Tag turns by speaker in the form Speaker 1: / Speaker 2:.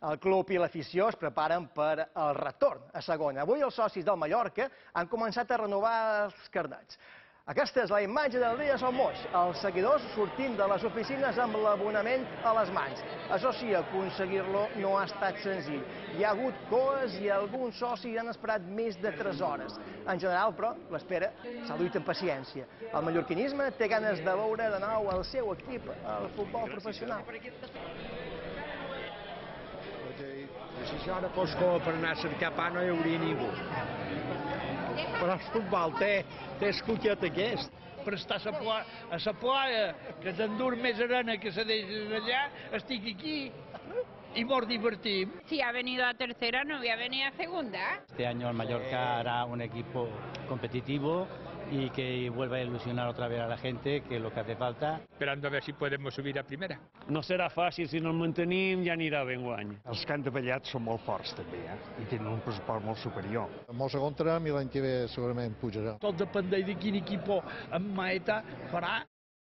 Speaker 1: El club i l'afició es preparen per al retorn a segona. Avui els socis del Mallorca han començat a renovar els carnets. Aquesta és la imatge del dia Som Moix, els seguidors sortint de les oficines amb l'abonament a les mans. Això sí, aconseguir-lo no ha estat senzill. Hi ha hagut coes i alguns socis han esperat més de 3 hores. En general, però, l'espera s'ha duit amb paciència. El mallorquinisme té ganes de veure de nou el seu equip al futbol professional.
Speaker 2: Si això no fos com per anar a cercar pa no hi hauria ningú. Però el futbol té escollat aquest.
Speaker 3: Per estar a la playa, que t'endur més arena que se deixes allà, estic aquí y mos divertim.
Speaker 4: Si ha venido a tercera, no voy a venir a segunda.
Speaker 5: Este año el Mallorca hará un equipo competitivo y que vuelva a ilusionar otra vez a la gente, que es lo que hace falta.
Speaker 3: Esperando a ver si podemos subir a primera.
Speaker 6: No serà fàcil, si no el mantenim ja anirà ben guany.
Speaker 7: Els que han davallat són molt forts també, i tenen un pressupost molt superior.
Speaker 8: Molt segon tram i l'any que ve segurament pujarà.
Speaker 3: Tot depèn de quin equip en Maeta farà